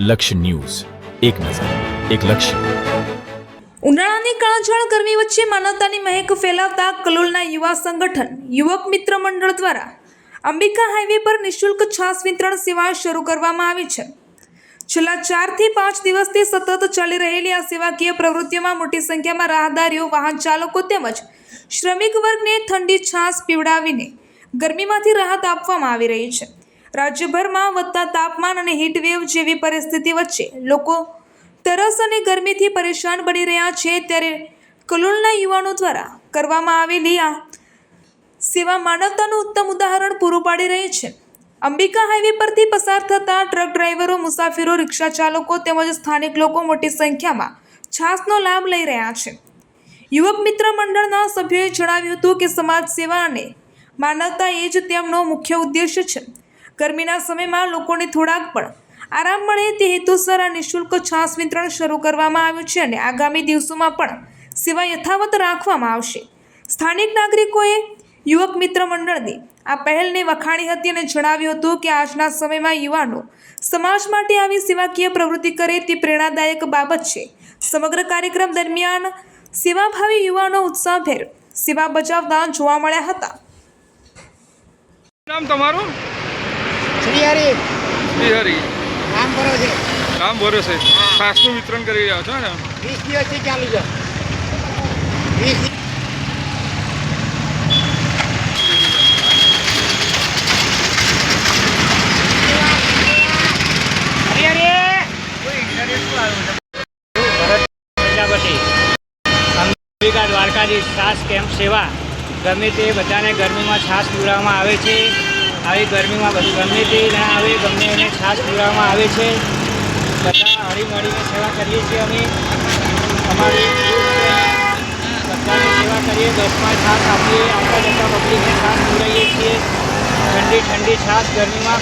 લક્ષ્ય ન્યૂઝ, એક નજર, એક લક્ષ્ય. ઉનાળાની કાળઝાળ ગરમી વચ્ચે માનવતાની મહેક ફેલાવતા કલોલના યુવા સંગઠન યુવક મિત્ર મંડળ દ્વારા અંબિકા હાઈવે પર નિઃશુલ્ક છાસ વિતરણ સેવા શરૂ કરવામાં આવી છે. છેલ્લા 4 થી 5 દિવસથી સતત ચાલી રહેલી આ સેવાકીય પ્રવૃત્તિઓમાં મોટી સંખ્યામાં રાહદારીઓ, વાહન ચાલકો તેમજ શ્રમિક વર્ગને ઠંડી છાસ પીવડાવીને ગરમીમાંથી રાહત આપવામાં આવી રહી છે. રાજ્યભરમાં વધતા તાપમાન અને હીટવેવ જેવી પરિસ્થિતિ વચ્ચે લોકો તરસ અને ગરમીથી પરેશાન બની રહ્યા છે, ત્યારે કલોલના યુવાનો દ્વારા કરવામાં આવેલી આ સેવા માનવતાનું ઉત્તમ ઉદાહરણ પૂરું પાડી રહી છે. અંબિકા હાઈવે પરથી પસાર થતા ટ્રક ડ્રાઈવરો, મુસાફરો, રિક્ષા ચાલકો તેમજ સ્થાનિક લોકો મોટી સંખ્યામાં છાસનો લાભ લઈ રહ્યા છે. યુવક મિત્ર મંડળના સભ્યોએ જણાવ્યું હતું કે સમાજ સેવા અને માનવતા એ જ તેમનો મુખ્ય ઉદ્દેશ્ય છે. ગરમીના સમયમાં લોકોને થોડાક પણ આરામ મળે તે હેતુસર આ નિઃશુલ્ક છાસ વિતરણ શરૂ કરવામાં આવ્યું છે અને આગામી દિવસોમાં પણ સેવા યથાવત રાખવામાં આવશે. સ્થાનિક નાગરિકોએ યુવક મિત્ર મંડળની આ પહેલને વખાણી હતી અને જણાવ્યું હતું કે આજના સમયમાં યુવાનો સમાજ માટે આવી સેવાકીય પ્રવૃત્તિ કરે તે પ્રેરણાદાયક બાબત છે. સમગ્ર કાર્યક્રમ દરમિયાન સેવાભાવી યુવાનો ઉત્સાહભેર સેવા બજાવતા જોવા મળ્યા હતા. નામ તમારું? શ્રીહરિ શ્રીહરિ. નામ ભરો છે. નામ ભરોસે છાસનું વિતરણ કરી રહ્યા છો ને? 20 દિવસથી ચાલુ છે. 20 અંબિકા દ્વારકાધીશ છાસ કેમ્પ સેવા ગમે તે બધાને ગરમીમાં છાસ પીવડાવવામાં આવે છે. આવી ગરમીમાં ગમે તે ના આવે, ગમે એને છાસ પીવડાવવામાં આવે છે. બધા હળીમળીને સેવા કરીએ છીએ. અમે અમારી બધાને સેવા કરીએ, બસમાં છાસ આપીએ, આવતા જતા પબ્લિકને છાસ પીવડાવીએ છીએ. ઠંડી છાસ ગરમીમાં